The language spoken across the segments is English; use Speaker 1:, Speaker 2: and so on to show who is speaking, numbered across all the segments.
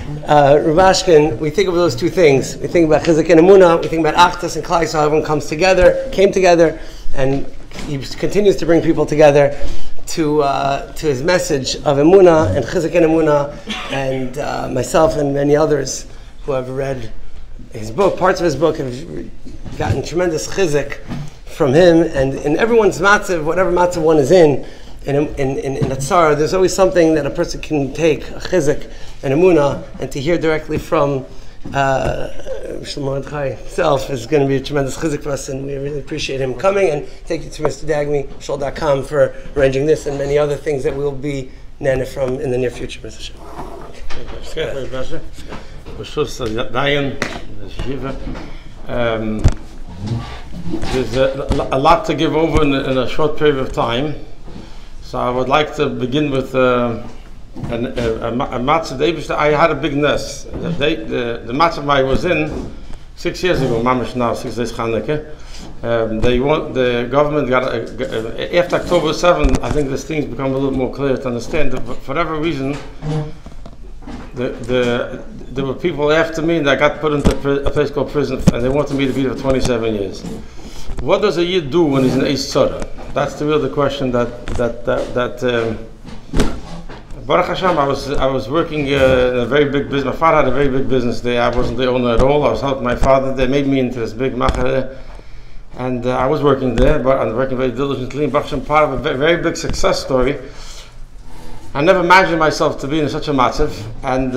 Speaker 1: Rubashkin, we think of those two things. We think about Chizuk and Emunah, we think about Achdus and Kollel, so everyone came together, and he continues to bring people together to his message of Emunah and Chizuk and Emunah, and myself and many others who have read his book, parts of his book, have gotten tremendous chizuk from him, and in everyone's matzav, whatever matzav one is in a tzara, there's always something that a person can take, a chizuk, an emunah, and to hear directly from Sholom himself is going to be a tremendous chizuk for us, and we really appreciate him coming, and thank you to Mr. Dagmi, Shul.com, for arranging this and many other things that we'll be nana from in the near future, Mr. Shul.
Speaker 2: There's a lot to give over in a short period of time, so I would like to begin with a matzah. I had a big nest. The matzah I was in 6 years ago, mamish now, 6 days Chanukah. The government got after October 7. I think this thing's become a little more clear to understand. For whatever reason, there were people after me that got put into a place called prison, and they wanted me to be there for 27 years. What does a yid do when he's in Eis Tzara? That's the real question. Baruch Hashem, I was working in a very big business. My father had a very big business there. I wasn't the owner at all. I was helping my father. They made me into this big macher, and I was working there, but I'm working very diligently. Baruch Hashem, part of a very big success story. I never imagined myself to be in such a matzav, and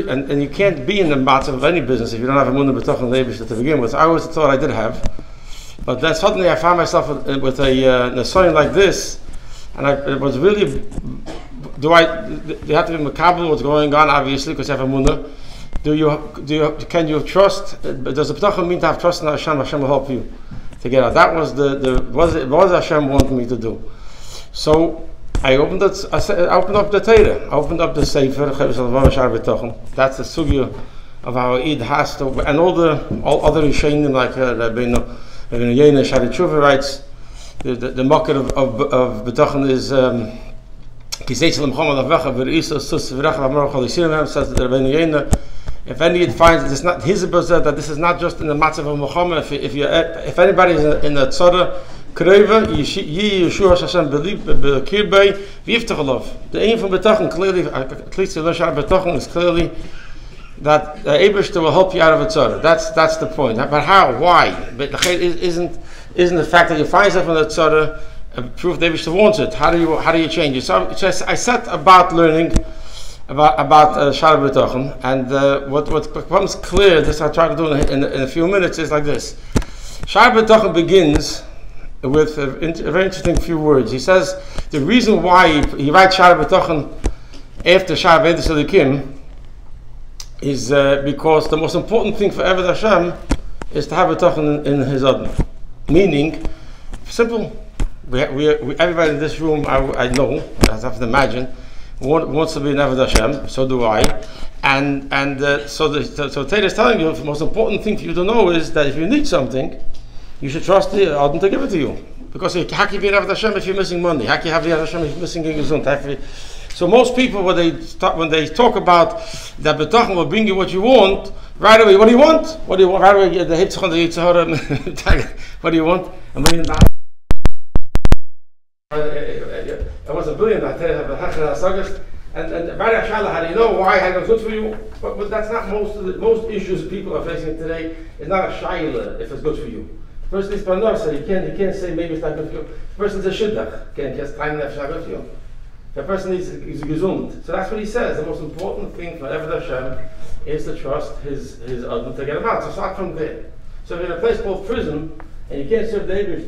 Speaker 2: and you can't be in the matzav of any business if you don't have Emunah b'toch and leibish to begin with. I always thought I did have, but then suddenly I found myself with a nesoin like this, and it was really. You have to be makabel what's going on, obviously, because you have Emunah. Can you trust? Does the b'toch mean to have trust in Hashem? Hashem will help you to get out. That was what Hashem wanted me to do. So. I opened up the Torah. I opened up the Sefer. That's the sugya of how Eid has to, and all other Rishonim like Rabbeinu Yena Shari Tshuva writes. The market of B'tochen is Kisei Shalom Chomad Avecha V'Reisa Sus V'Recha V'Amar Chalisirem says the Rabbeinu Yena. If any Yid finds it's not his that this is not just in the matzav of Muhammad. If anybody is in the tzara. The aim from B'tochen clearly, at least the Lashar B'tochen is clearly that the Eibishter will help you out of a tzara. That's the point. But how? Why? But isn't the fact that you find yourself in the tzara a proof the Eibishter wants it? How do you change it? So I set about learning about Shar B'tochen, and what becomes clear, this I try to do in a few minutes, is like this. Shar B'tochen begins with a very interesting few words. He says the reason why he writes Shar B'tochen after Shar V'Edes Elikim is because the most important thing for Eved Hashem is to have B'tochen in his Adon. Meaning, simple. We everybody in this room, I know, I have to imagine, wants to be an Eved Hashem. So do I. So Torah is telling you the most important thing for you to know is that if you need something, you should trust the Adon to give it to you. Because how can you be an Eved Hashem if you're missing money? How can you have the Eved Hashem if you're missing Gesundheit? So most people, when they talk about that B'tochen will bring you what you want, right away, what do you want? What do you want? Right away, the Hitzchon, the Yitzhara, what do you want? $1 million. It was $1 billion. And Baruch Hashem, how do you know why it was good for you? But that's not most issues people are facing today. It's not a shayla if it's good for you. The person is parnasa, he can't say maybe it's not good for you. The person is a shidduch, can't just time that it's not good for you. The person is gesund. So that's what he says. The most important thing for Eved Hashem is to trust his Adon to get him out. So start from there. So if you're in a place called prison and you can't serve the Eibush,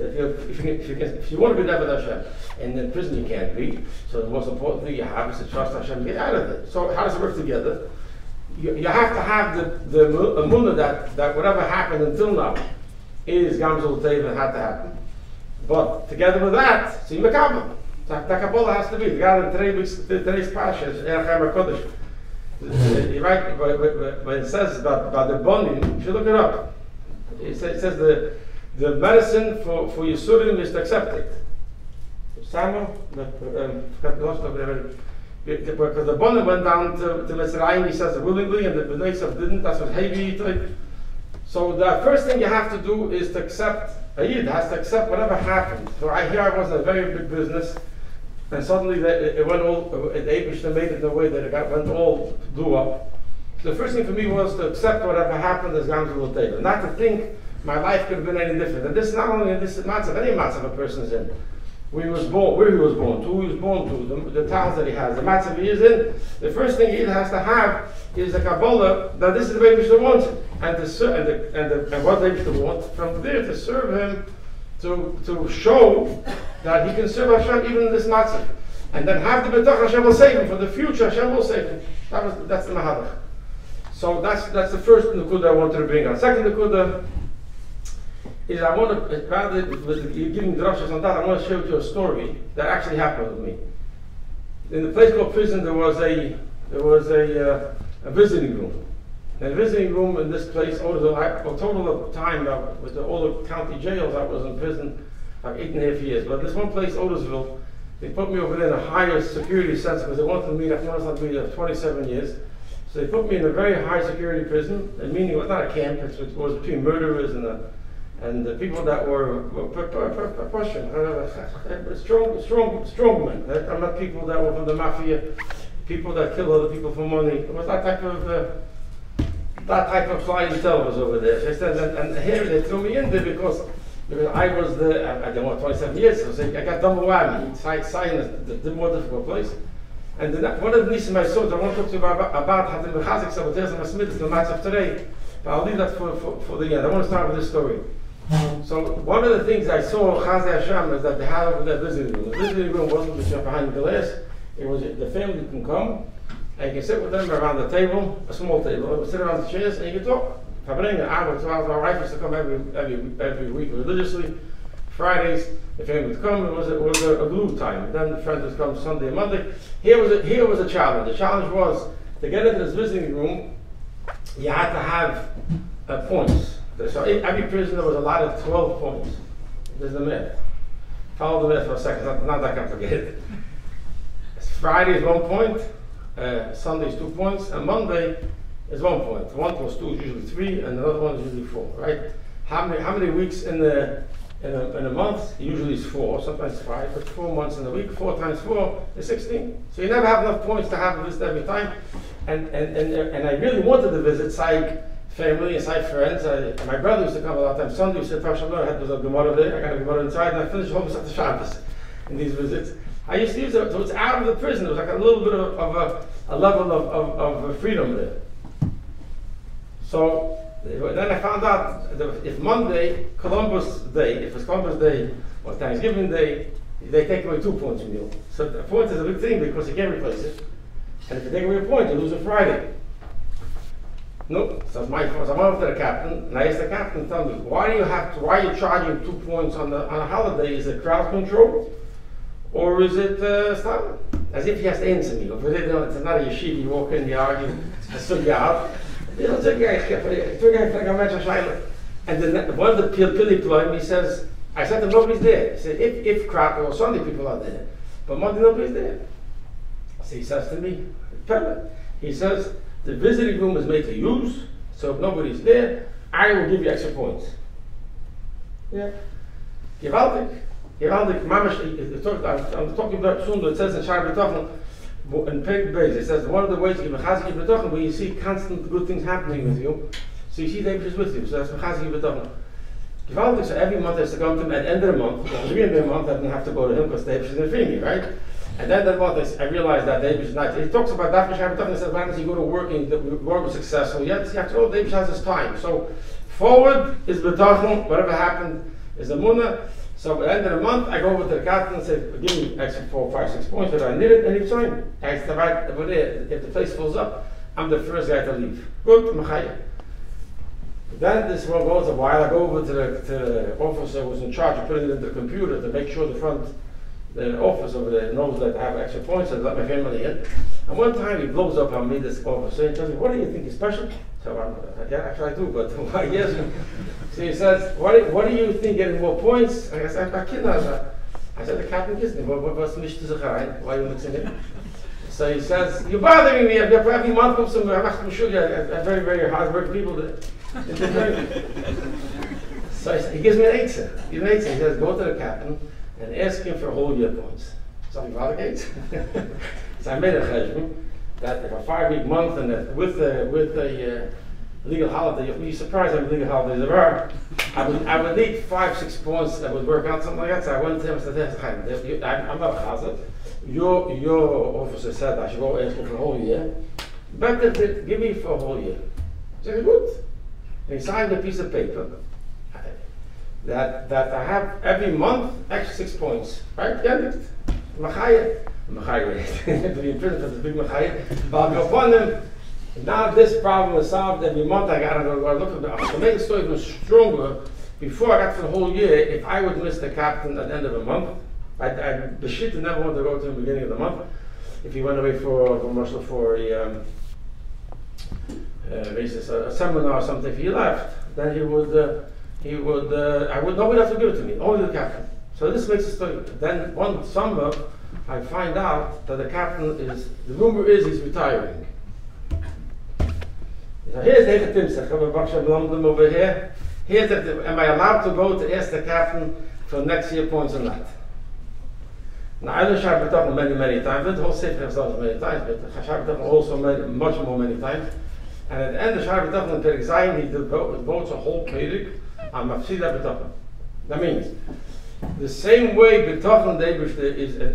Speaker 2: if you want to be Eved Hashem, and in prison you can't be. So the most important thing you have is to trust Hashem and get out of it. So how does it work together? You have to have the Emunah that whatever happened until now is Gamzul Teva had to happen. But together with that, so you makabel. The Kabbalah has to be. The guy in today's Pasha is Erchem HaKodesh. Right, when it says about the bonim, you should look it up. It says the medicine for Yisurim is to accept it. Samuel, Because the Bonner went down to Mitzrayim, he says willingly, and the Bnei Yisrael didn't. That's what Hevi did. So the first thing you have to do is to accept, a Yid has to accept whatever happened. So I was in a very big business, and suddenly it went all, the Eibishter made it in a way that went all blew up. So the first thing for me was to accept whatever happened as gone to the table, not to think my life could have been any different. And this is not only in this matzav, any matzav a person is in. Where he was born, to who he was born to, the towns that he has, the matzav he is in. The first thing he has to have is the Kabbalah that this is the way Eibishter wants it, and what Eibishter wants from there to serve him, to show that he can serve Hashem even in this matzav, and then have the betach Hashem will save him for the future. Hashem will save him. That's the mahadach. So that's the first nekuda I wanted to bring on. Second nekuda is I want to, rather than giving drashas on that, I want to share with you a story that actually happened with me. In the place called prison, there was a visiting room. And the visiting room in this place, a total of time with all the county jails, I was in prison like 8.5 years. But this one place, Otisville, they put me over there in a higher security sense because they wanted me to 27 years. So they put me in a very high security prison, meaning it was not a camp, it was between murderers and the people that were strong men. I'm not people that were from the mafia, people that kill other people for money. It was that type of clientele was over there. And here they threw me in there because I was I don't know, 27 years, so I got double whammy. Sign is the more difficult place. And one of the nisim I saw, I want to talk to you about how the mechazik saboteres and masmidas the matzav today, but I'll leave that for the end. I want to start with this story. So one of the things I saw, Chazei Hashem, is that they had over there visiting room. The visiting room wasn't behind the glass. It was the family can come, and you can sit with them around the table, a small table. We sit around the chairs, and you can talk. If I bring an hour, 2 hours, my wife used to come every week religiously. Fridays, the family would come. It was a glue time. Then the friends would come Sunday and Monday. Here was a challenge. The challenge was to get into this visiting room. You had to have points. So every prisoner was allotted 12 points. There's the math. Follow the math for a second. Not that complicated. Friday is 1 point. Sunday is 2 points, and Monday is 1 point. 1 plus 2 is usually 3, and another one is usually 4. Right? How many weeks in a month? Usually it's 4, sometimes 5, but 4 months in a week. 4 times 4 is 16. So you never have enough points to have a visit every time. And I really wanted to visit Saig family and Saig friends. My brother used to come a lot of times. Sunday used to say, I had a Gemara there. I got a Gemara inside, and I finished home at the Shabbos in these visits. I used to use it, so it's out of the prison. It was like a little bit of a level of freedom there. So then I found out that if Monday, Columbus Day, if it's Columbus Day or Thanksgiving Day, they take away 2 points from you. So a point is a big thing because you can't replace it. And if you take away a point, you lose a Friday. No, so my fault. So I went up to the captain, and I asked the captain, tell me, why are you charging 2 points on a holiday? Is it crowd control? Or is it stop? As if he has to answer me. If it's not a yeshiva, you walk in, you argue, it's so out. And then one of the Pili employed me says, I said to him, nobody's there. He said, if Cracker or Sunday people are there, but Monday nobody's there. So he says to me, he says, the visiting room is made to use, so if nobody's there, I will give you extra points. Yeah. Gewaltig. I'm talking about Shul, it says in Shai B'tochen, in Peg Beis, it says one of the ways you give Mechazik B'tochen, where you see constant good things happening with you, so you see the is with you, so that's Mechazik B'tochen. Gewaltig, so every month has to come to him at the end of the month, at the beginning of the month I didn't have to go to him because the Eibush is going to free me, right? And then that month I realized that the Eibush is not, he talks about Dafka Shai B'tochen, he says, why does he go to work and the work was successful? You have to know the Eibush has his time. So forward is B'tochen, whatever happened is Emunah. So at the end of the month, I go over to the captain and say, give me extra 4, 5, 6 points, but I need it, and he's fine. I said, right over there, if the place fills up, I'm the first guy to leave. Good, Machaya. Then this one goes a while, I go over to the officer who's in charge of putting it into the computer to make sure the office over there knows that I have extra points and let my family in. And one time he blows up on me, this officer, and tells me, what do you think is special? So yeah, actually I do, but why yes? So he says, what do you think getting more points? And I said, I said, the captain kissed me, what's nicht to the why are you mixing it? So he says, "You're bothering me. Every month comes some very, very hard-working people." So he gives me an answer. He says, "Go to the captain and ask him for whole year points." Something about the gates. So I made a cheshbon that if a 5-week month and that with a legal holiday, you'll be surprised how many legal holidays there are. I would need 5-6 points that would work out, something like that. So I went to him and said, "I'm not a chazan. Your officer said I should go ask him for a whole year. Better give me for a whole year." He said, "Good." And he signed a piece of paper that I have every month extra 6 points. Right? Yeah. Machaya. To be in prison for this big machaya. But upon him, now this problem is solved. Every month I got to go look at it. To make the story even stronger, before I got for the whole year, if I would miss the captain at the end of a month, the shit never wanted to go to the beginning of the month. If he went away for a seminar or something, if he left, then nobody would have to give it to me, only the captain. So this makes a story. Then one summer, I find out that the captain the rumor is he's retiring. So here's the Timsach, over here. Am I allowed to go to ask the captain for next year points or not? Now, I learned Shabbat B'tachon many times. The whole Sefer himself many times, but Shabbat B'tachon also many times. And at the end of Shabbat B'tachon in Perek Zayin, he devotes a whole Perek on Mafsida B'tachon. That means the same way B'tachon the Eibishter is the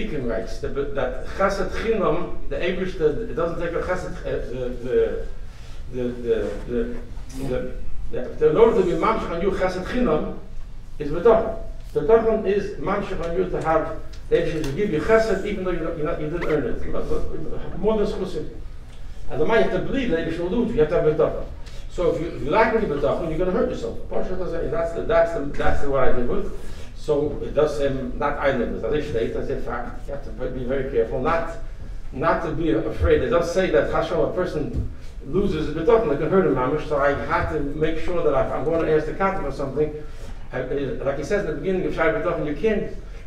Speaker 2: Ikim writes that Chesed Chinam, the Eibishter, it doesn't take a Chesed in order to be Mamshech on you Chesed Chinam is B'tachon. B'tachon is Mamshech on you to have the Eibishter to give you Chesed even though you didn't earn it. More than Schusim. And the man you have to believe that Eibishter will do it. You have to have B'tachon. So if you lack any B'tachon, you're going to hurt yourself. That's what I did with. So it does say not I live with. As I state, as a fact, you have to be very careful not to be afraid. It does say that Hashem, a person loses his B'tachon, it can hurt him mamish. So I have to make sure that if I'm going to ask the captain or something, like he says in the beginning of Shai B'tachon,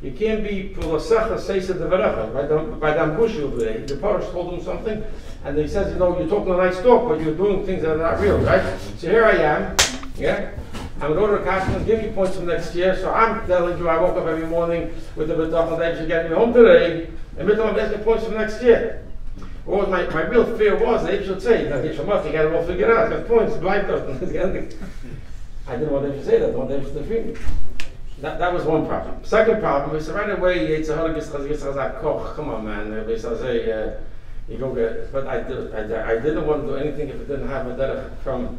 Speaker 2: you can't be Pulasecha Seisa Devarecha. By the ambush over there, the Parish told him something, and he says, you're talking a nice talk, but you're doing things that are not real, right? So here I am, yeah? I'm going to order a captain, give me points for next year, so I'm telling you I woke up every morning with the B'tachon that you get me home today, and I'm asking points for next year. What my real fear was, they should say, you got it all figured out, got points, blind out. I didn't want them to say that, I wanted them to defeat me. That was one problem. Second problem is right away, come on man, they say, you go get, but I didn't want to do anything if it didn't have a derech from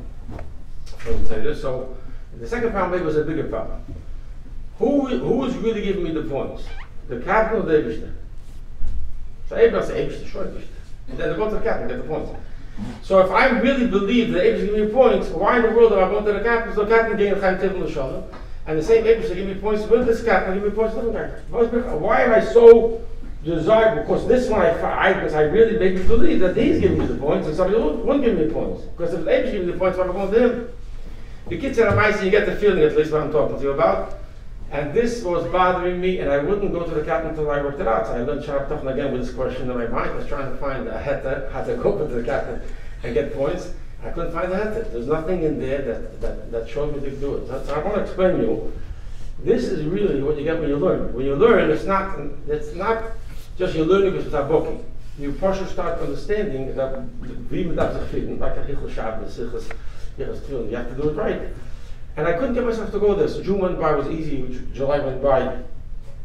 Speaker 2: Torah. So the second problem was a bigger problem. Who is really giving me the points? The captain or the Eibishter? So Eibishter says, Eibishter, sure Eibishter. And then they go to the captain, get the points. So if I really believe that Eibishter give me points, why in the world am I going to the captain? So the captain gave me Chaim Tevin L'Sholom, and the same Eibishter give me points with this captain, give me points with the captain. Why am I so desired? Because this one because I really make me believe that he's giving me the points and somebody won't give me the points. Because if Eibishter gives me the points, why am I going to him? The kids are nice, you get the feeling at least what I'm talking to you about. And this was bothering me, and I wouldn't go to the captain until I worked it out. So I learned Shabbat B'tachon again with this question in my mind. I was trying to find a heter, how to go to the captain and get points. I couldn't find a heter. There's nothing in there that showed me to do it. So I want to explain to you, this is really what you get when you learn. When you learn, it's not just you're learning with a booking. You partially start understanding that you have to do it right. And I couldn't get myself to go there. So June went by, was easy. July went by, it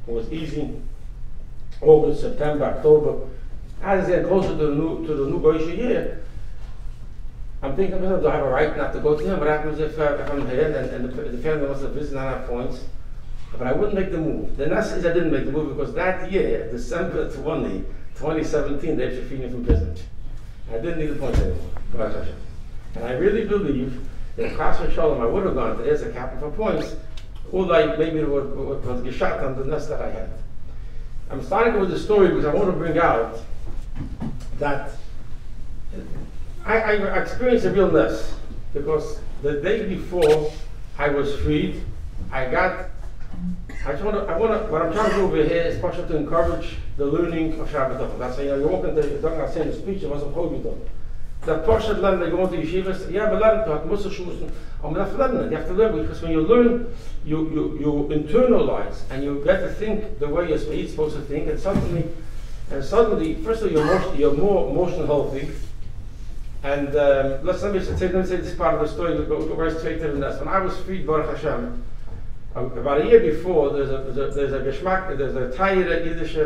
Speaker 2: was easy. August, September, October. As I get closer to the new Goyish year, I'm thinking to myself, do I have a right not to go to him? What happens if I'm here and the family wants to visit and I have points? But I wouldn't make the move. The Nasa is I didn't make the move because that year, December 20, 2017, they should free me from prison. I didn't need the points anymore. And I really believe that Chas v'Sholom I would have gone to as a captain for points, or like maybe it was geshat on the nest that I had. I'm starting with the story because I want to bring out that I experienced a real mess because the day before I was freed, I got what I'm trying to do over here is partially to encourage the learning of Shabbat. That's why you walk into the talking about saying the speech, it wasn't Chodidon. That partial learn, they go into yeshivas, yeah, but learn to have Musa Shusen, you have to learn it. You have to learn because when you learn, you internalize and you get to think the way you're supposed to think, and suddenly, first of all, you're more emotionally healthy. And let me say this part of the story. We go very straight to the next. When I was freed, Baruch Hashem, about a year before, there's a Tayyid Yiddish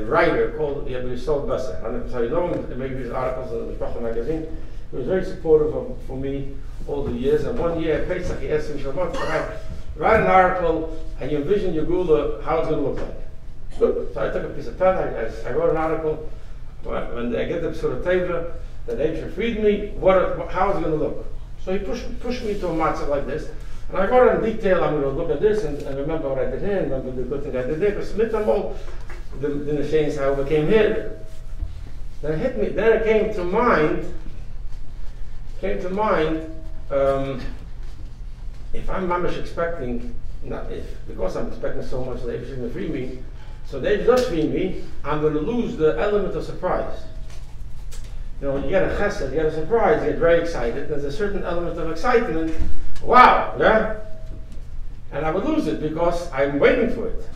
Speaker 2: writer called Yisrael Besser. I don't know if you know him. Maybe his articles in the Mishpacha magazine. He was very supportive for me all the years. And one year at Pesach, he asked me, write an article and you envision your gula, how it's going to look like. Good. So I took a piece of pen. I wrote an article. When I get the Psura Teva, that they should feed me, how is it going to look? So he pushed me to a matzah like this, and I got in detail. I'm going to look at this and remember what I did here, and remember the good thing I did there. Because smith them all, the change how I became here. Then it hit me. Then it came to mind. If I'm mamish expecting, because I'm expecting so much, that everything's going to free me. So they just free me, I'm going to lose the element of surprise. You know, when you get a chesed, you get a surprise, you get very excited, there's a certain element of excitement, wow, yeah? And I would lose it because I'm waiting for it.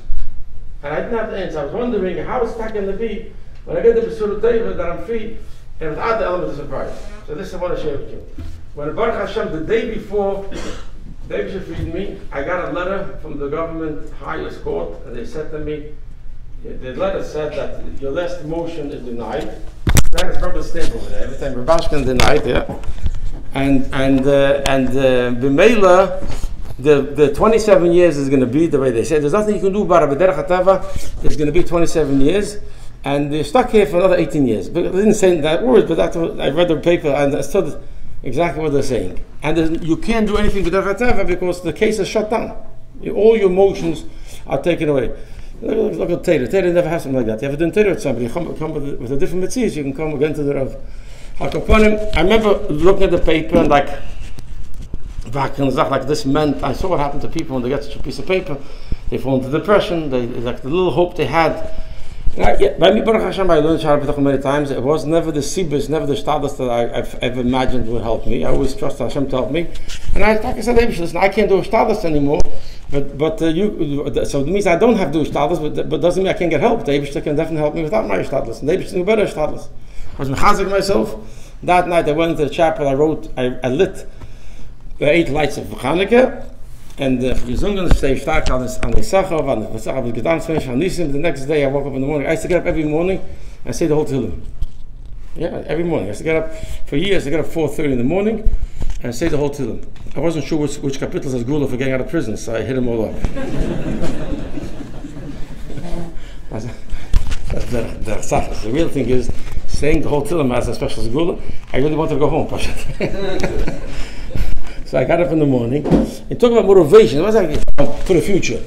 Speaker 2: And I didn't have the answer. I was wondering how it's not going to be when I get the B'sura Teva that I'm free and without the element of surprise. So this is what I want to share with you. When Baruch Hashem, the day before they freed me, I got a letter from the government highest court, and they said to me, the letter said that your last motion is denied. That is probably stamp over there. Every time Rubashkin denied, yeah. And B'meila, the 27 years is going to be the way they said. There's nothing you can do about it. B'derech hatava, it's going to be 27 years, and they're stuck here for another 18 years. But they didn't say that word, but that's what I read the paper and I understood exactly what they're saying. And you can't do anything b'derech hatava because the case is shut down. All your motions are taken away. Look at Taylor. Taylor never has something like that. You have to do Taylor with somebody. You come with a different mitzvah, you can come again to the Rav. I remember looking at the paper and like this meant, I saw what happened to people when they get such a piece of paper. They fall into depression, like the little hope they had. By me, Baruch Hashem, I learned Shabbat many times. It was never the sibus, never the shtadas that I've ever imagined would help me. I always trust Hashem to help me. And like I said, listen, I can't do shtadas anymore. But so it means I don't have to do shtadas, but doesn't mean I can't get help. The Eibishter can definitely help me without my shtadas. And the Eibishter knew better shtadas. I was mechazik myself. That night I went into the chapel. I lit the 8 lights of Chanukah, and gesungen stay stark on the Sachov, on the Sachov was gedanzt on Nisim. The next day I woke up in the morning. I used to get up every morning and say the whole Tehillim. Yeah, every morning. I used to get up for years. I get up 4:30 in the morning and say the whole Tehillim. I wasn't sure which capitals is Gula for getting out of prison, so I hit them all up. The real thing is saying the whole Tehillim as a special Gula. I really wanted to go home. So I got up in the morning and talk about motivation. It was like for the future.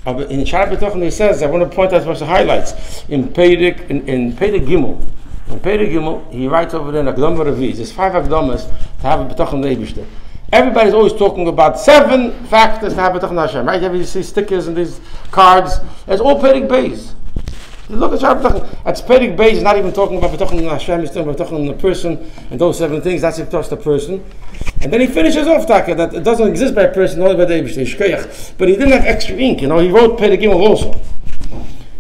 Speaker 2: In Shabbat B'tochen, he says, I want to point out a bunch of highlights. In Peirik Gimel. In Peirik Gimel, he writes over there in Akdama Reviz. There's 5 Akdamas to have a B'tochen Eibishter. Everybody's always talking about 7 factors to have B'tochen Hashem, right? You see stickers and these cards. It's all Peirik Beis. Look at Shabbat B'tochen. At Peirik Beis, he's not even talking about B'tochen Hashem, he's talking about B'tochen the person and those 7 things. That's if touch the person. And then he finishes off Taka that it doesn't exist by a person, only by the Eibishter. But he didn't have extra ink, he wrote Peirik Gimel also.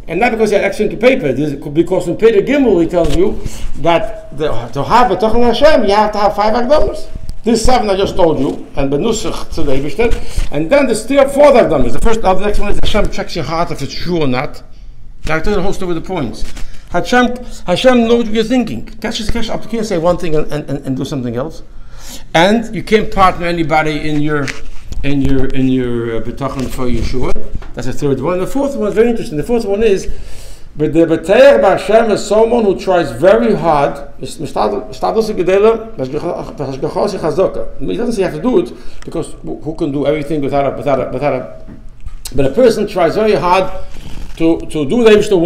Speaker 2: And not because he had extra ink in paper, because in Peirik Gimel he tells you that to have B'tochen Hashem, you have to have 5 Akdamas. These 7 I just told you, and Benusach to the Eibishter. And then there's 3 or 4 Akdamas. The next one is Hashem checks your heart if it's true or not. I tell you the whole story with the points. Hashem knows what you're thinking. You can't say one thing and do something else. And you can't partner anybody in your B'tochen for Yeshua. That's the 3rd one. The 4th one is very interesting. The 4th one is, but the B'teir B'Hashem is someone who tries very hard. He doesn't say you have to do it, because who can do everything without a but a person tries very hard to do what Eibishter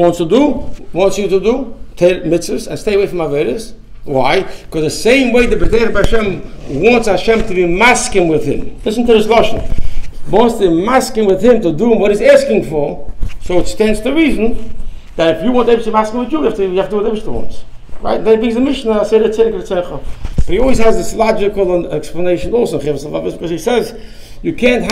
Speaker 2: wants you to do, take mitzvahs and stay away from averos. Why? Because the same way the B'teir B'Hashem wants Hashem to be masking with him. Listen to this lashon. wants to masking with him to do what he's asking for, so it stands to reason that if you want Eibishter masking with you, you have to do what Eibishter wants. Right? Then it brings the Mishnah, but he always has this logical explanation also, because he says you can't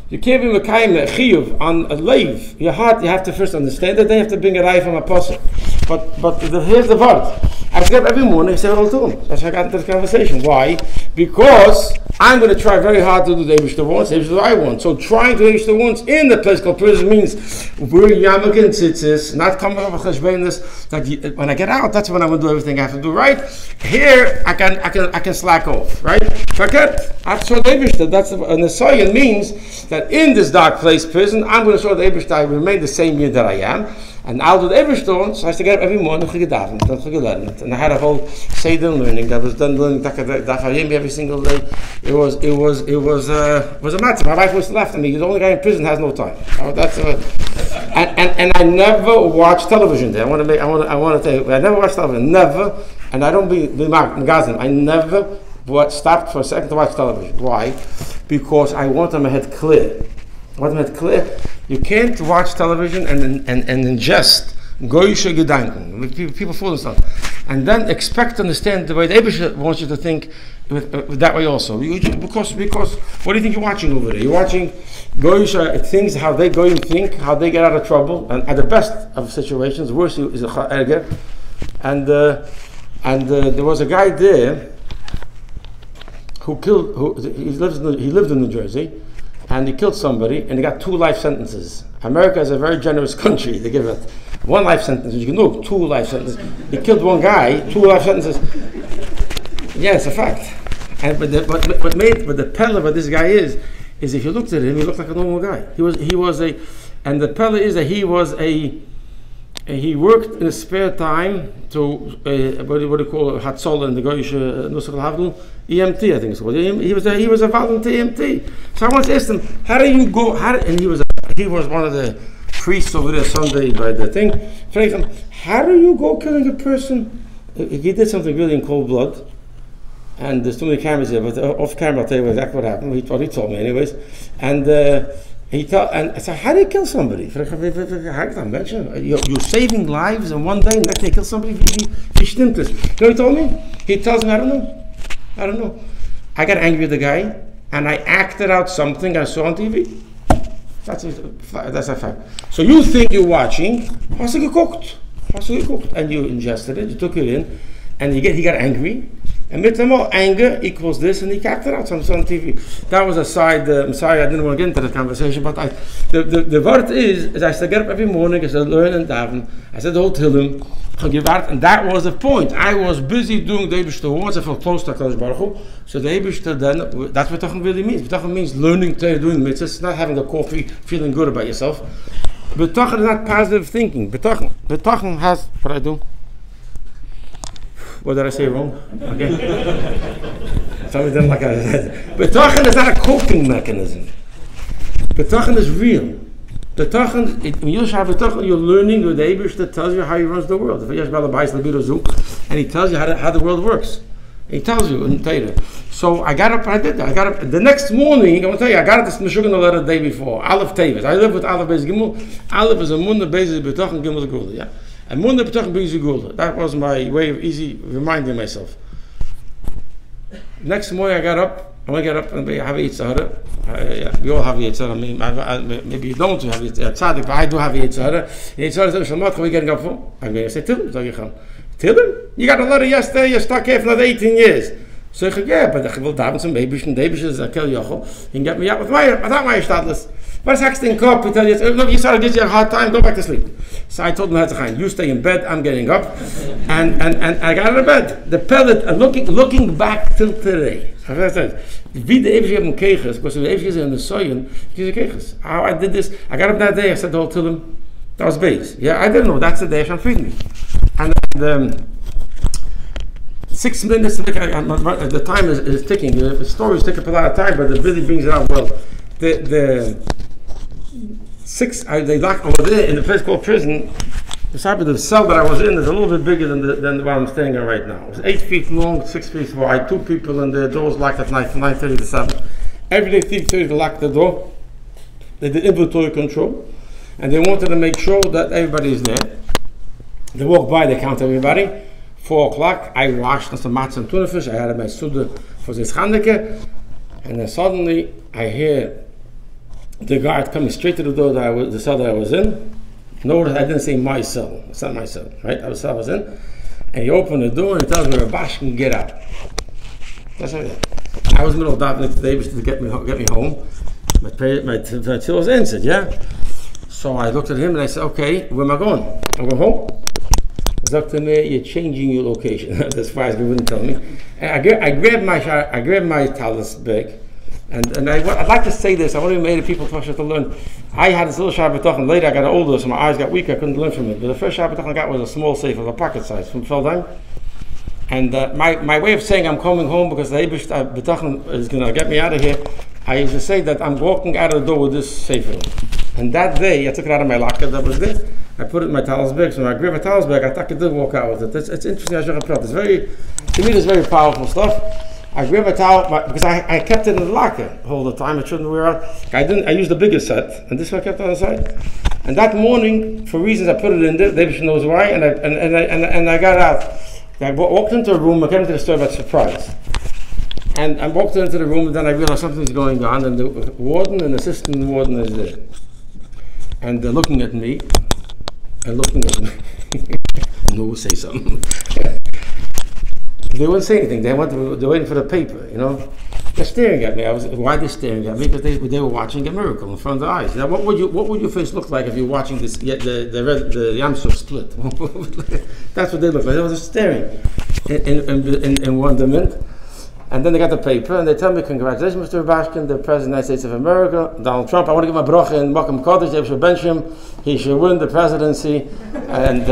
Speaker 2: be Mekayim Chiyuv on a leiv. Your heart, you have to first understand it, then you have to bring a rai from a pasuk. But here's the word. I get up every morning, I say it all to him. That's how I got into this conversation. Why? Because I'm going to try very hard to do the Eibishter wants, Eibishter I want. So trying to do Eibishter wants in the place called prison means we're Yamakin Tzitzis, not coming up with Cheshbenis, that when I get out, that's when I'm going to do everything I have to do right. Here, I can slack off, right? Forget, I saw the Eibishter. That's an Nesayan means that in this dark place, prison, I'm going to show the Eibishter I remain the same year that I am. And I'll do the Eibishter, so I used to get up every morning, and I had a whole Seder learning that was done learning every single day. It was a matter. My wife was left at me. The only guy in prison has no time. And I never watched television there. I want to tell you, I never watched television, never. And I don't be Magazine. I never stopped for a second to watch television. Why? Because I want my head clear. You can't watch television and ingest goyische Gedanken. People fool themselves. And then expect to understand the way the Eibishter wants you to think with that way also. Because what do you think you're watching over there? You're watching goyische things, how they go and think, how they get out of trouble. And at the best of situations, worse is a erger. And there was a guy there who he lived in New Jersey. And he killed somebody, and he got 2 life sentences. America is a very generous country. They give it 1 life sentence. You can do 2 life sentences. He killed 1 guy, 2 life sentences. Yeah, it's a fact. And but the pella of this guy is if you looked at him, he looked like a normal guy. And the pella is that he worked in his spare time to what do you call it, Hatzola in the Goyish Nusach Havdul, EMT, I think it's called. He was a volunteer EMT. So I once asked him, how do you go? And he was one of the priests over there Sunday by the thing. So I asked him, how do you go killing a person? He did something really in cold blood. And there's too many cameras here, but off camera I'll tell you exactly what happened. He told me anyways. And I said, how do you kill somebody? You're saving lives in one day, and next day you kill somebody? He stimmt this. You know what he told me? He tells me, I don't know. I got angry with the guy, and I acted out something I saw on TV. That's a fact. So you think you're watching, hast du geguckt, and you ingested it, you took it in, and he got angry. And with them all, anger equals this, and he acted out something on TV. That was a side. I'm sorry, I didn't want to get into the conversation, but the word is I said get up every morning, I said learn and daven, I said hold till him, and that was the point. I was busy doing the Eibishter words, I felt close to HaKadosh Baruch Hu. So the Eibishter then, that's what B'tachon really means. B'tachon means learning, doing mitzvahs, not having a coffee, feeling good about yourself. B'tachon is not positive thinking. B'tachon has, what I do? What did I say wrong? Okay. Somebody didn't like what I said. B'tachon is not a coping mechanism. B'tachon is real. When you have b'tachon, you're learning with the Eibush that tells you how he runs the world. And he tells you how the world works. He tells you in Torah. So I got up and I did that. I got up the next morning. I'm going to tell you, I got up this Meshuggah letter the day before. Aleph Tevis. I live with Aleph Beis Gimel. Aleph is Emunah, Beis is b'tachon, Gimel is Gula. Yeah. Emunah b'tachon, Beis is Gula. That was my way of easy reminding myself. Next morning I got up. I want to get up and have a Yitzhara. We all have a Yitzhara. Maybe you don't have a Yitzhara, but I do have a Yitzhara. Yitzhara says, what are we getting up for? I'm going to say, Tillim? You got a letter yesterday, you're stuck here for another 18 years. So I said, yeah, but I will have some babies and babies is a kill Yochel. You can get me out without my stadless. What's next in Kop? He tells you, look, Yitzhara gives you a hard time, go back to sleep. So I told him, you stay in bed, I'm getting up. And I got out of bed. The pellet, looking back till today. Wie de Eivig hebben keges, because the Eivig is in the soil, he's a keges. How I did this, I got up that day, I said, told him, that was base. Yeah, I didn't know, that's the day I'm feeding me. And 6 minutes, the time is ticking. The stories take up a lot of time, but it really brings it out well. They locked over there in the place called prison. The cell that I was in is a little bit bigger than what I'm staying in right now. It was 8 feet long, 6 feet wide, 2 people, and the doors locked at night from 9:30 to 7. Every day, 3:30 they locked the door. They did inventory control, and they wanted to make sure that everybody is there. They walk by, they count everybody. 4 o'clock, I washed some matzah and tuna fish. I had my suda for this Chanukah, and then suddenly I hear the guard coming straight to the door the cell that I was in. Notice I didn't say my cell. It's not my cell, right? The cell I was in. And he opened the door and he tells me, Rubashkin, get out. That's how it is. I was in the middle of davening today to get me home. My tefillah was answered, yeah? So I looked at him and I said, okay, where am I going? I'm going home. He said to me, you're changing your location. That's why he wouldn't tell me. And I grabbed my talus bag. And I'd like to say this. I want to make people to learn. I had this little Shabbat and later I got older, so my eyes got weak. I couldn't learn from it. But the first Shabbat I got was a small safe, a pocket size from Feldheim. And my way of saying I'm coming home because the Eibush B'tachon is going to get me out of here, I used to say that I'm walking out of the door with this safe. And that day, I took it out of my locker that was there. I put it in my towels bag. So when I grabbed my towels bag, I thought I could walk out with it. It's interesting. It's very, to me, it's very powerful stuff. I grabbed my towel because I kept it in the locker all the time. It shouldn't wear out. I used the bigger set, and this one I kept on the side. And that morning, for reasons, I put it in there. David knows why. And I got out. I walked into a room. I came into the store by surprise. And I walked into the room, and then I realized something's going on. And the warden and assistant warden is there, and they're looking at me and looking at me. No, say something. They wouldn't say anything. They're waiting for the paper, you know. They're staring at me. Why are they staring at me? Because they were watching a miracle in front of their eyes. Now, what would your face look like if you're watching this? The Yam Suf split. That's what they look like. They were just staring in wonderment. And then they got the paper and they tell me, "Congratulations, Mr. Rubashkin, the President of the United States of America, Donald Trump. I want to give him a bracha in Makam Kodesh. They should bench him. He should win the presidency." And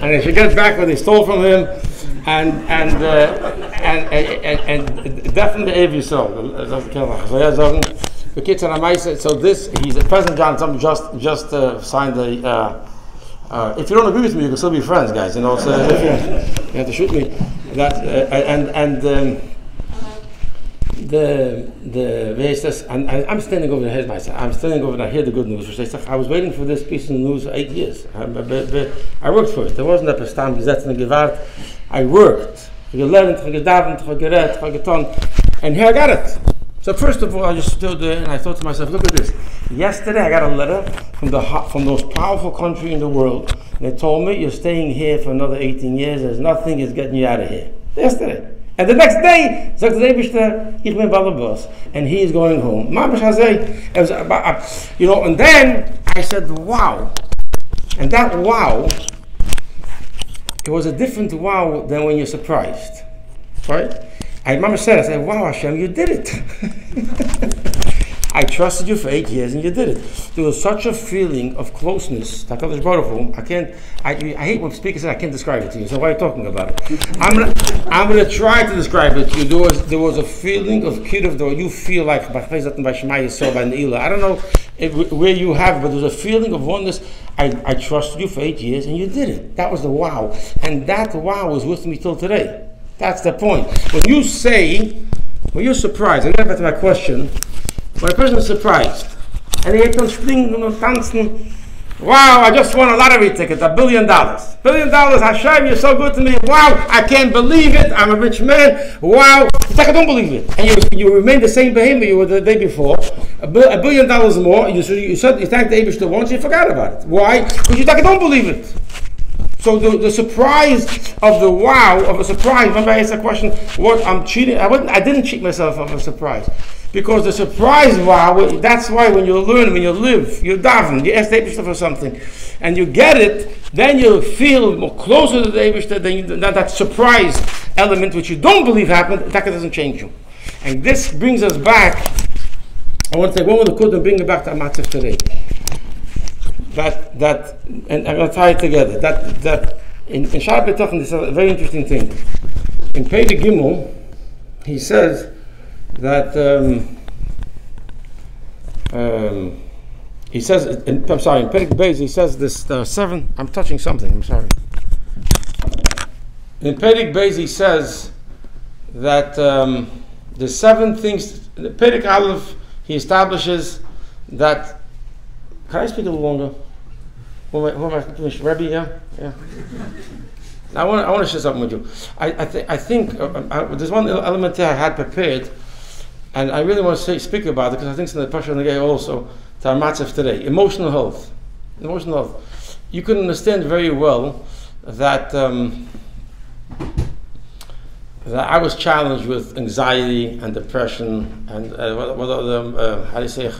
Speaker 2: and if you get back what they stole from him, and definitely every soul. So this, he's President John Trump just signed a. If you don't agree with me, you can still be friends, guys. You know, so you have to shoot me. That I'm standing over there. I'm standing over there. I hear the good news. I was waiting for this piece of news for 8 years. I worked for it. There wasn't a bestaan gesetzt and gewahrt. I worked. Gelernt, gedavent, gered, geton, and here I got it. So first of all, I just stood there and I thought to myself, look at this. Yesterday I got a letter from the most powerful country in the world. And they told me, you're staying here for another 18 years. There's nothing is getting you out of here. Yesterday. And the next day, sagt der Eibishter, ich bin Balabas, and he is going home. You know, and then I said, wow. And that wow, it was a different wow than when you're surprised. Right? Mama said, I said, wow, Hashem, you did it. I trusted you for 8 years and you did it. There was such a feeling of closeness. I hate when speakers say I can't describe it to you, so why are you talking about it? I'm gonna try to describe it to you. There was a feeling of kidduv, though you feel like I don't know where you have, but there was a feeling of oneness. I trusted you for 8 years and you did it. That was the wow. And that wow was with me till today. That's the point. When you're surprised, and get back to my question, when a person is surprised, and he comes springen and dancing, wow, I just won a lottery ticket, $1 billion. $1 billion, Hashem, you're so good to me. Wow, I can't believe it. I'm a rich man. Wow, it's like I don't believe it. And you remain the same behemoth you were the day before. $1 billion more. You thanked the Eibishter once, you forgot about it. Why? Because you think I don't believe it. So the surprise of the wow of a surprise. Remember, I asked the question: "What I'm cheating? I didn't cheat myself of a surprise, because the surprise wow. That's why when you learn, when you live, you daven, you ask the Eibishter for something, and you get it, then you feel more closer to the Eibishter than that surprise element which you don't believe happened. That doesn't change you, and this brings us back. I want to take one more kud and bring it back to Amatzif today. That and I'm going to tie it together. That in Shabbat B'tachon, this is a very interesting thing. In Pei Gimel, he says that he says in Pei Beis he says this 7. I'm touching something. I'm sorry. In Perek Beis he says that the 7 things, Perek Aleph, he establishes that, can I speak a little longer? Who am I finished? Rebbe, yeah? I want to share something with you. I think there's one element there I had prepared, and I really want to speak about it because I think it's in the Pasha Nagay also to our matzav today. Emotional health. Emotional health. You can understand very well that that I was challenged with anxiety and depression and how do you say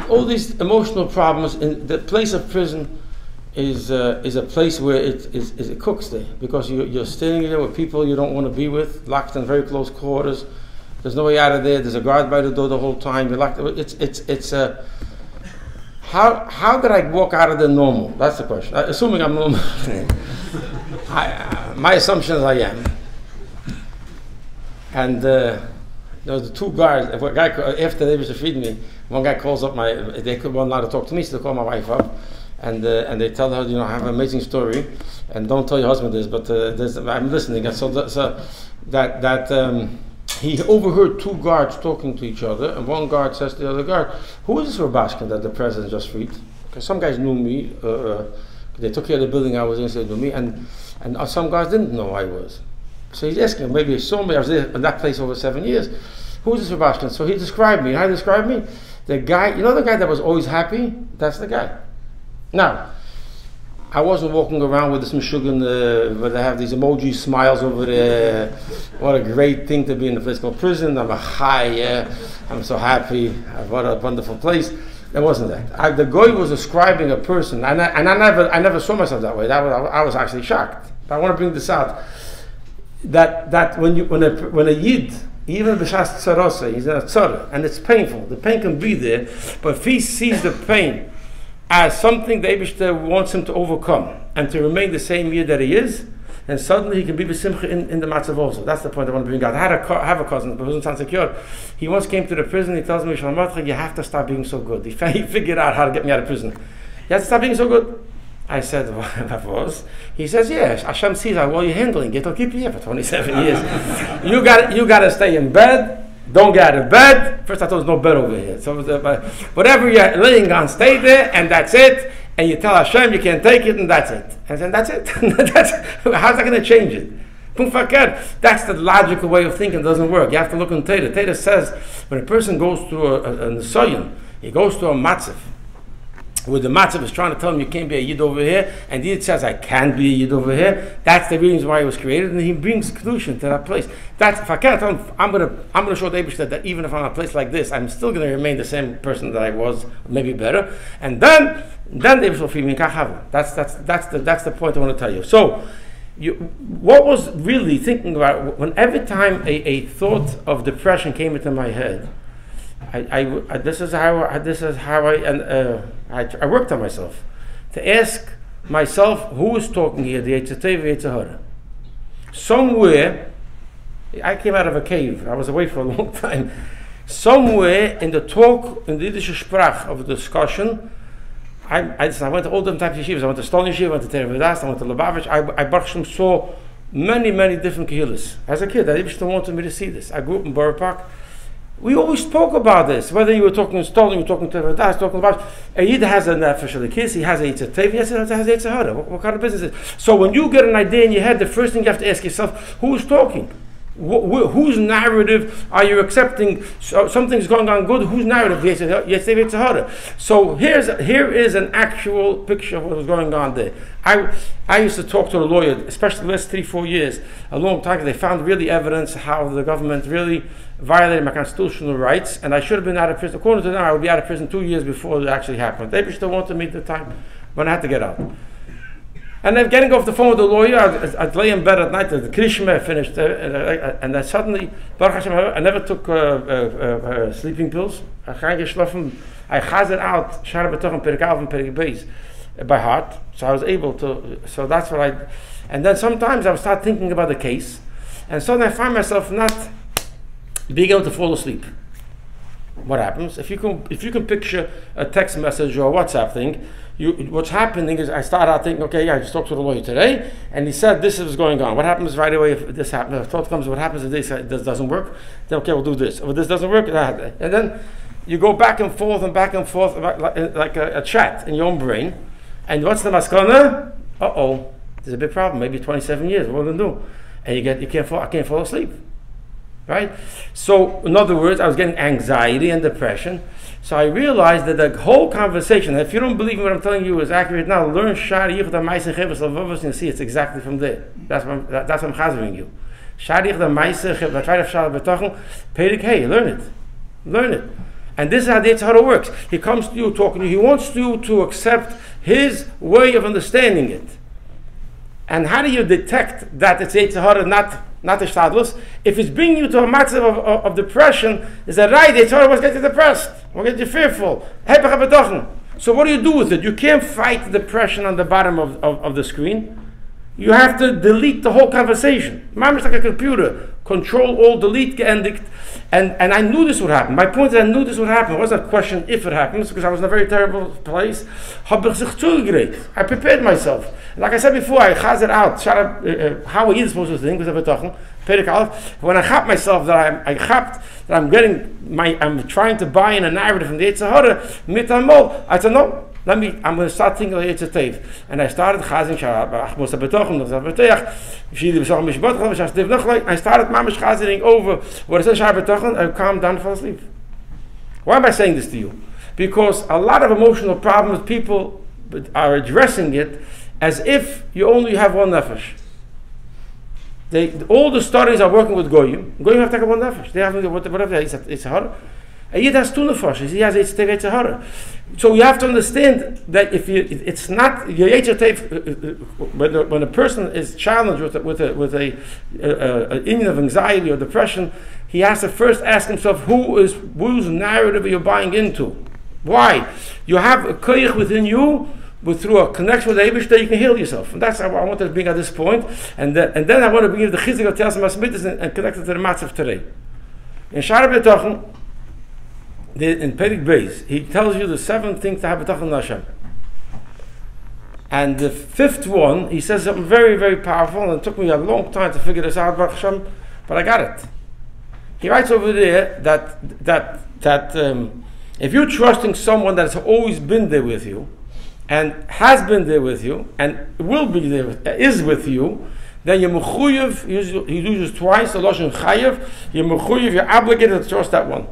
Speaker 2: all these emotional problems. In the place of prison is a place where it cooks there, because you're standing there with people you don't want to be with, locked in very close quarters. There's no way out of there. There's a guard by the door the whole time. You're locked. How did I walk out of there normal? That's the question. Assuming I'm normal. My assumption is I am. And there was the 2 guards. If a guy, after they was feeding me, one guy calls up they weren't allowed to talk to me, so they call my wife up, and they tell her, I have an amazing story, and don't tell your husband this, but I'm listening. And so he overheard 2 guards talking to each other, and one guard says to the other guard, "Who is this Rubashkin that the president just freed?" Because some guys knew me. They took care of the building I was in, so they knew me, and some guys didn't know I was. So he's asking, maybe he saw me. I was there in that place over 7 years. Who is this Rubashkin? So he described me. How he described me? The guy, the guy that was always happy? That's the guy. Now, I wasn't walking around with this Meshuggah, where they have these emoji smiles over there. What a great thing to be in a place called prison. I'm a high, I'm so happy. What a wonderful place. It wasn't that. The guy was describing a person, and I never saw myself that way. I was actually shocked. But I want to bring this out. That when a Yid, even b'shas tzarose, he's in a tzara, and it's painful. The pain can be there, but if he sees the pain as something the Eibishter wants him to overcome and to remain the same Yid that he is, and suddenly he can be b'simcha in the matzav also. That's the point I want to bring out. I have a cousin, but wasn't secure. He once came to the prison. He tells me, "Shalom, you have to stop being so good." He figured out how to get me out of prison. You have to stop being so good. I said, "What was?" He says, "Yes, Hashem sees how well you're handling it. It'll keep you here for 27 years. You got to stay in bed. Don't get out of bed." First, I thought there was no bed over here. So whatever you're laying on, stay there, and that's it. And you tell Hashem you can't take it, and that's it. And then that's it. How's that going to change it? That's the logical way of thinking. It doesn't work. You have to look in Teda. Teda says when a person goes through a Nisayon, he goes through a matzav, where the matzav is trying to tell him you can't be a Yid over here, and Yid says I can be a Yid over here. That's the reason why he was created, and he brings kedushin to that place. That's, if I can't tell him, I'm gonna show the Eibishter that even if I'm in a place like this, I'm still gonna remain the same person that I was, maybe better. And then the Eibishter will feed me kachava. That's the point I want to tell you. So, what was really thinking about when every time a thought of depression came into my head, this is how I worked on myself to ask myself who is talking here, the Yetzer Tov, Yetzer Hara. Somewhere, I came out of a cave. I was away for a long time. Somewhere in the talk, in the Yiddish sprach of the discussion, I went to all different types of yeshivas. I went to Stone Yeshiva, I went to Terevidas, I went to Lubavitch. I Baruch saw many different kehillas. As a kid, I just wanted me to see this. I grew up in Borough Park. We always spoke about this. Whether you were talking in Stone, you were talking to Terevidas, talking about a Yid has a nefesh of the kiss, he has a Yetzer Tov, yes, he has a Yetzer Hara. What kind of business is it? So when you get an idea in your head, the first thing you have to ask yourself, who is talking? Whose narrative are you accepting? Something's going on good. Whose narrative? Yetzer Hara. So here is an actual picture of what was going on there. I used to talk to a lawyer, especially the last 3-4 years, a long time ago. They found really evidence how the government really violated my constitutional rights, and I should have been out of prison. According to them, I would be out of prison 2 years before it actually happened. They still wanted me at the time when I had to get out. And then getting off the phone with the lawyer, I'd lay in bed at night, the Krishma finished, and then suddenly, Baruch Hashem, I never took sleeping pills. I chazed it out, Shara B'toch, Perek Aleph and Perek Beis, by heart. So I was able to, so that's what and then sometimes I would start thinking about the case, and suddenly I find myself not being able to fall asleep. what happens? If you can picture a text message or a WhatsApp thing, what's happening is I start out thinking, okay, I just talked to the lawyer today, and he said this is going on. What happens right away if this happens? If thought comes, what happens if this doesn't work? Then okay, we'll do this. If this doesn't work, and then you go back and forth like a chat in your own brain. And what's the maskana? There's a big problem. Maybe 27 years. What are we gonna do? And I can't fall asleep. Right? So, in other words, I was getting anxiety and depression. So I realized that the whole conversation, if you don't believe what I'm telling you is accurate now, learn Shari Yichda Maisa Chivas Lavavas, and see it's exactly from there. That's what I'm chazering you. Shari Yichda Maisa Chivas, try to Shal B'tachon, Pedig, hey, learn it. And this is how the Yetzer Hara works. He comes to you, talking to you, he wants you to accept his way of understanding it. And how do you detect that it's Yetzer Hara, not the Shtadlus? If it's bringing you to a matzav of depression, is that right? Yetzer Hara was getting depressed, will get you fearful. So what do you do with it? You can't fight depression on the bottom of the screen. You have to delete the whole conversation. Mamish like a computer. Control, all, delete, geendigt. And I knew this would happen. My point is I knew this would happen. It wasn't a question if it happens, because I was in a very terrible place. I prepared myself. Like I said before, I chaz it out. How are you supposed to think? When I chap myself that I'm trying to buy in a narrative from the Yetzer Hara, I said no. I'm going to start thinking of Yetzer Tov. And I started chazing I started mamish chazing over what is I calmed down and fell asleep. Why am I saying this to you? Because a lot of emotional problems, people are addressing it as if you only have one nefesh. All the studies are working with Goyim. Goyim have to take one nefesh. They have whatever it's hard. A Yid has two nefashos. He has Yetzer Hara. So you have to understand that it's not your Yetzer Tov. When a person is challenged with an inyan of anxiety or depression, he has to first ask himself whose narrative are you buying into? Why? You have a koyach within you. But through a connection with the Eibishter, you can heal yourself. And that's how I wanted to bring at this point. And then I want to bring you the chizik of Tiyas Masmitis and connect it to the matzav today. In Shara B'tachon, in Pedig Beis, he tells you the 7 things to have B'tachon in Hashem. And the 5th one, he says something very, very powerful, and it took me a long time to figure this out, Baruch Hashem, but I got it. He writes over there that if you're trusting someone that's always been there with you, and has been there with you, and will be there, is with you, then you're mechuyev, he uses twice the lashon chayev, you're obligated to trust that one.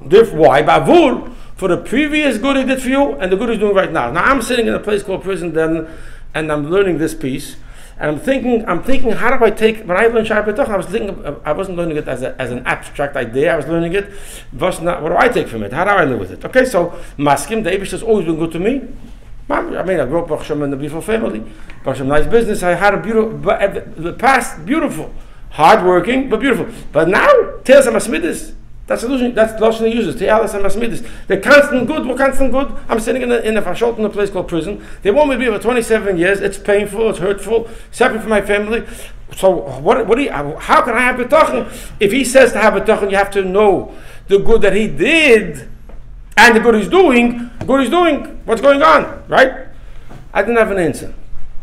Speaker 2: Why? Bavur, for the previous good he did for you, and the good he's doing right now. Now I'm sitting in a place called prison then, and I'm learning this piece, and I'm thinking, how do I take, when I learned Shara B'tachon, I wasn't learning it as an abstract idea, I was learning it, what do I take from it? How do I live with it? Okay, so, Maskim, the Eibush has always been good to me. I mean, I grew up in a beautiful family, nice business, I had a beautiful, the past, beautiful, hardworking, but beautiful. But now, Te'as HaMasmidis, that's the Lashon he uses, Te'as HaMasmidis. The constant good, what constant good? I'm sitting in a fashot in a place called prison. They want me to be for 27 years. It's painful, it's hurtful, separate from my family. So how can I have B'tachon? If he says to have B'tachon, you have to know the good that he did and the good he's doing, what's going on, right? I didn't have an answer.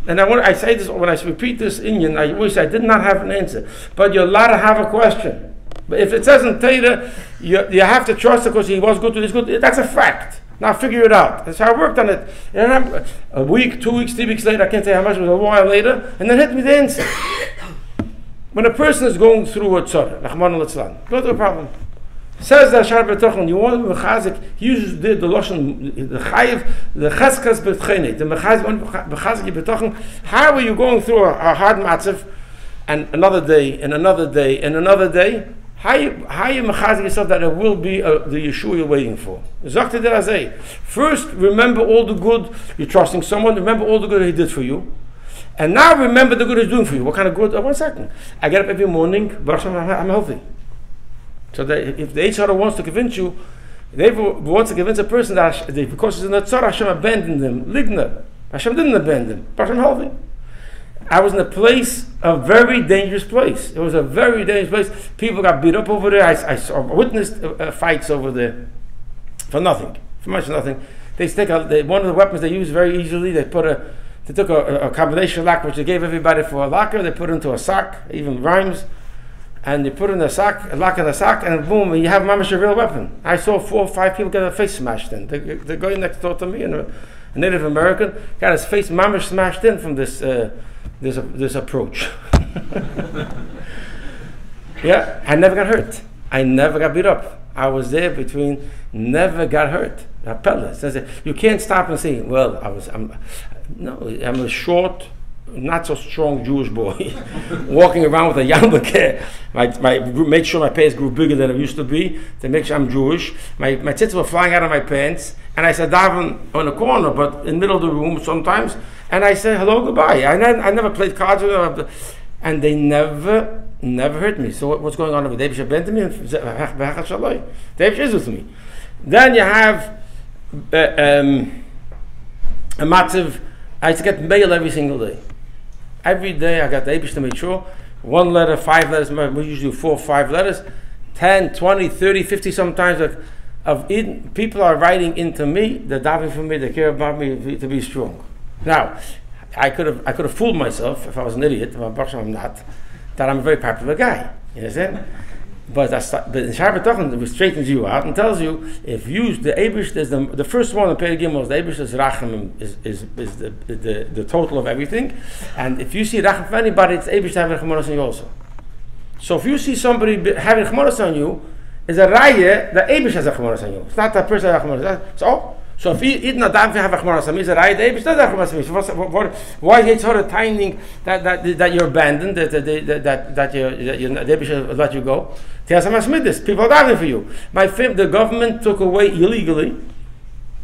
Speaker 2: And I say this, when I repeat this Inyan, I wish I did not have an answer. But you're allowed to have a question. But if it says in Torah, you have to trust it because he was good to this good, that's a fact. Now figure it out. That's how I worked on it. And a week, 2 weeks, 3 weeks later, I can't say how much, it was a while later, and then hit me the answer. When a person is going through a tzara, Rahman al-Islam, go through a problem. Says that Shara B'tachon, you want to be mechazik, he uses the lashon, the chayiv, the cheskas b'tchenet, the mechazik b'tachon. How are you going through a hard matzav, and another day, and another day, and another day? How you mechazik yourself that there will be the Yeshua you're waiting for? Zakta der Azeh. First, remember all the good. You're trusting someone. Remember all the good he did for you, and now remember the good he's doing for you. What kind of good? 1 second. I get up every morning. Baruch Hashem, I'm healthy. So that if the Yetzer Hara wants to convince you, they wants to convince a person that because he's in the tzara, Hashem abandoned him. Ligna. Hashem didn't abandon him. Baruch Hashem healthy. I was in a place, a very dangerous place. It was a very dangerous place. People got beat up over there. I witnessed fights over there for nothing, for much nothing. They stick one of the weapons they use very easily. They took a combination lock which they gave everybody for a locker. They put it into a sock, even rhymes, and they put it in a sock, a lock in a sock, and boom, you have mamash a real weapon. I saw 4 or 5 people get their face smashed in. The guy next door to me, a Native American, got his face mamash smashed in from this approach. Yeah, I never got hurt. I never got beat up. I was there between, never got hurt. Appella says you can't stop and say, well, I'm a short, not so strong Jewish boy walking around with a yarmulke. Make sure my pants grew bigger than it used to be to make sure I'm Jewish. My tits were flying out of my pants, and I said daven on the corner, but in the middle of the room sometimes. And I said hello, goodbye. I never played cards with them, and they never hurt me. So what's going on over there? They bent to me, they with me. Then you have a matziv. I used to get mail every single day. Every day I got the Eibush to make sure. 1 letter, 5 letters, we usually do 4 or 5 letters. 10, 20, 30, 50 sometimes people are writing into me, they're davening for me, they care about me to be strong. Now, I could have fooled myself if I was an idiot, I'm not, that I'm a very popular guy. You understand? But in Shabbat Tochen, it straightens you out and tells you if you the Eibush, there's the first one in Perek Gimel, the Eibush is Rachamim, is the total of everything, and if you see Rachamim for anybody, it's Eibush to have Rachmanos on you also. So if you see somebody having Rachmanos on you, is a raya that Eibush has Rachmanos on you. It's not that person has Rachmanos. So if you not have Rachmanos on me, it's a raya that Eibush does Rachmanos on me. So why is it sort of timing that you're abandoned, that Eibush let you go? People are diving for you. The government took away illegally.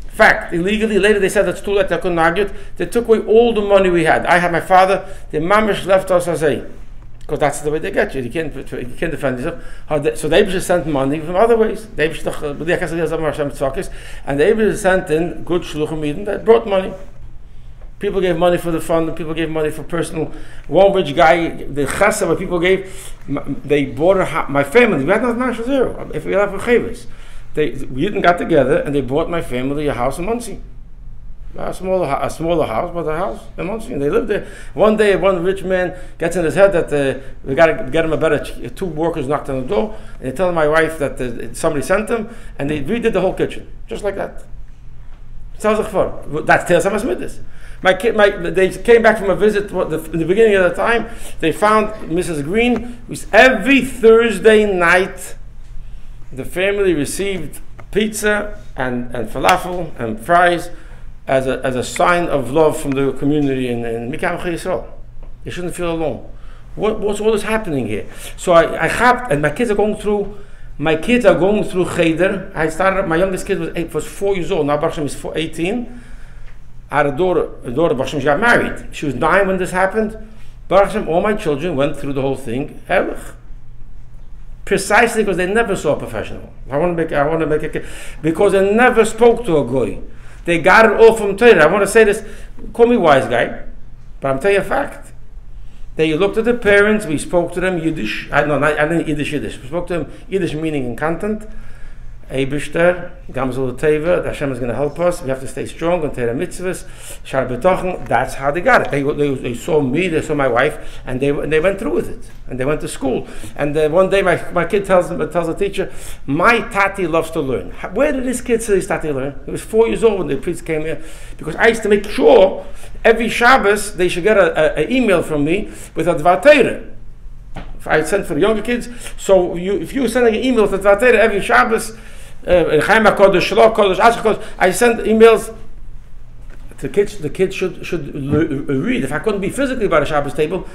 Speaker 2: Fact, illegally. Later they said that's too late. I couldn't argue it. They took away all the money we had. I had my father. The mamish left us as because that's the way they get you. You can't defend yourself. So they just sent money from other ways. And they just sent in good shluchim that brought money. People gave money for the fund, and people gave money for personal. One rich guy, the chesed, what people gave, they bought my family. We had not much zero. If we had for chavis, we got together and they bought my family a house in Muncie. A smaller house, but a house in Muncie, and they lived there. One day, one rich man gets in his head that we got to get him a better. 2 workers knocked on the door, and they tell my wife that somebody sent them, and they redid the whole kitchen, just like that. That's Teil Samas Midas. They came back from a visit in the beginning of the time. They found Mrs. Green. Every Thursday night, the family received pizza and falafel and fries as a sign of love from the community in Mikam Yisrael. You shouldn't feel alone. What is happening here? So I have, and my kids are going through. My kids are going through cheder. My youngest kid was 4 years old. Now Baruch Hashem is 18. I had a daughter Baruch Hashem, she got married. She was 9 when this happened. Baruch Hashem, all my children went through the whole thing. Precisely because they never saw a professional. I want to make it because they never spoke to a goy. They got it all from Torah. I want to say this. Call me wise guy, but I'm telling you a fact. They looked at the parents. We spoke to them Yiddish. I didn't Yiddish. We spoke to them Yiddish meaning and content. Eibishter, Gamzul Teva, Hashem is going to help us. We have to stay strong and Torah mitzvahs. Shar b'tochen. That's how they got it. They saw me, they saw my wife, and they went through with it. And they went to school. And one day my kid tells the teacher, my tati loves to learn. Where did this kid say his tati learn? He was 4 years old when the priest came here. Because I used to make sure every Shabbos they should get an email from me with a Dvar Torah. I sent for the younger kids. So if you were sending an email to Dvar Torah every Shabbos, I send emails. The kids should read. If I couldn't be physically by the Shabbos table,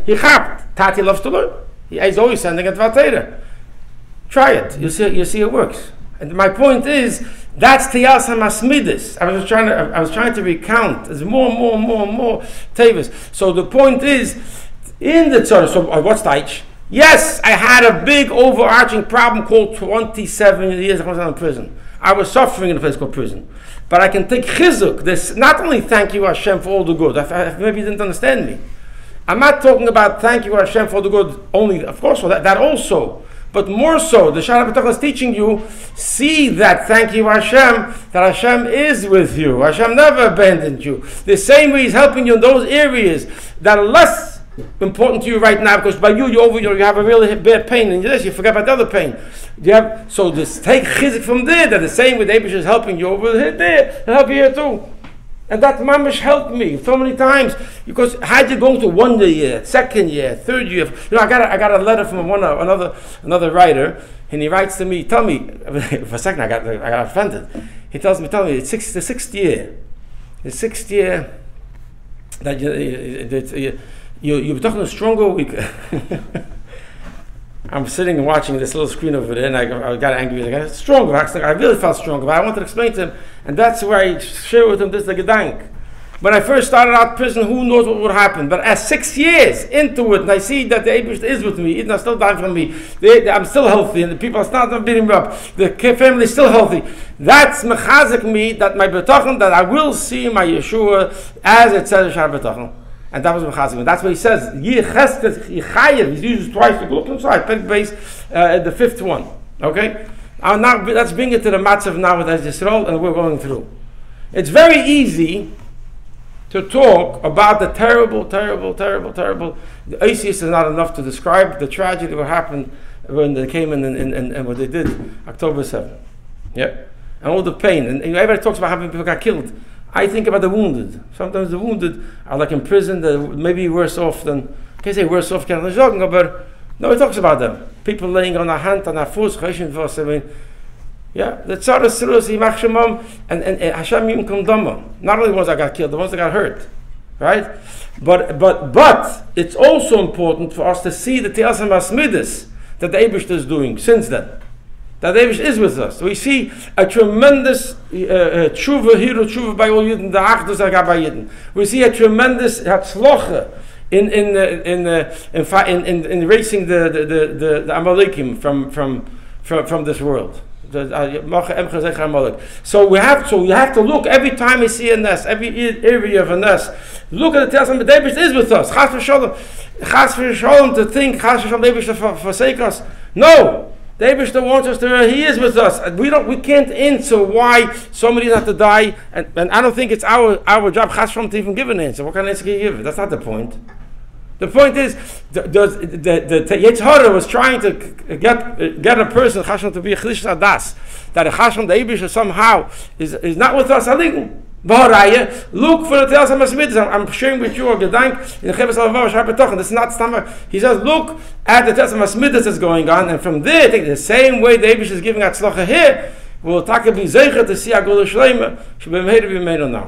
Speaker 2: he chapped. Tati loves to learn. He's always sending a Dvar Torah. Try it. You see it works. And my point is that's Tiyas HaMasmidis. I was trying to recount. There's more Tevis. So the point is in the Torah. So what's Taich? Yes, I had a big overarching problem called 27 years I was in prison. I was suffering in a place called prison. But I can take chizuk. This not only thank you Hashem for all the good. Maybe you didn't understand me. I'm not talking about thank you Hashem for the good only. Of course, that also. But more so, the Shara B'Tachon is teaching you, see that thank you Hashem, that Hashem is with you. Hashem never abandoned you. The same way He's helping you in those areas that are less important to you right now, because by you have a really bad pain in this, you forget about the other pain. So just take chizik from there, that the same way the Eibush is helping you over there, he'll help you here too. And that mamish helped me so many times, because had you going to 1 year, 2nd year, 3rd year, I got a letter from another writer, and he writes to me, tell me, for a second I got offended. He tells me, it's the 6th year. The 6th year that you're talking a stronger week. I'm sitting and watching this little screen over there, and I got angry. I got stronger. I really felt stronger, but I wanted to explain to him, and that's where I share with him this the gedank. When I first started out prison, who knows what would happen? But as 6 years into it, and I see that the Eibush is with me, even though still dying from me, I'm still healthy, and the people are not beating me up. The family is still healthy. That's mechazik me that my betachon, that I will see my Yeshua as it says in Shar Betachon. And that was Mechazik. That's what he says. He uses twice. Look inside. Pen base, the 5th one. Okay? Now let's bring it to the matzav now with Yisrael, and we're going through. It's very easy to talk about the terrible. The ICS is not enough to describe the tragedy what happened when they came in and what they did October 7th. Yeah? And all the pain. And everybody talks about how many people got killed. I think about the wounded. Sometimes the wounded are like in prison, they're maybe worse off than, I can't say worse off, but no, he talks about them. People laying on their hand, on their foot, the Tzara Sirus, Yimach Shemam, and Hashem Yim Kondama. Not only the ones that got killed, the ones that got hurt. Right? But it's also important for us to see the Te'as HaMasmidis that the Eibush is doing since then. That Eibush is with us. We see a tremendous tshuva by all Yidden, the Achdus Agab by Yidden. We see a tremendous hatzlocha in erasing the Amalekim from this world. So you have to look every time we see a nest, every area of a nest. Look at the Te'as HaMasmidis. Eibush is with us. Chas v'sholom to think Chas v'sholom Eibush to forsake us. No. The Eibush wants us to. He is with us. We can't answer why somebody has to die, and I don't think it's our job, Chas v'sholom, to even give an answer. What kind of answer can you give? That's not the point. The point is, the Yetz Hara was trying to get a person Chas v'sholom to be a Chlish Adas, that a Chas v'sholom, the Eibush somehow is not with us. Look for the Te'as HaMasmidis. I'm sharing with you a gedank in the Chevas Alavav Shar B'Tachon. This is not stammer. He says, look at the Te'as HaMasmidis that's going on, and from there, take the same way the Eibush is giving Atzlacha here. We'll take a B'Zeicha to see Agol Shleima. Shebemheir B'Meinu now.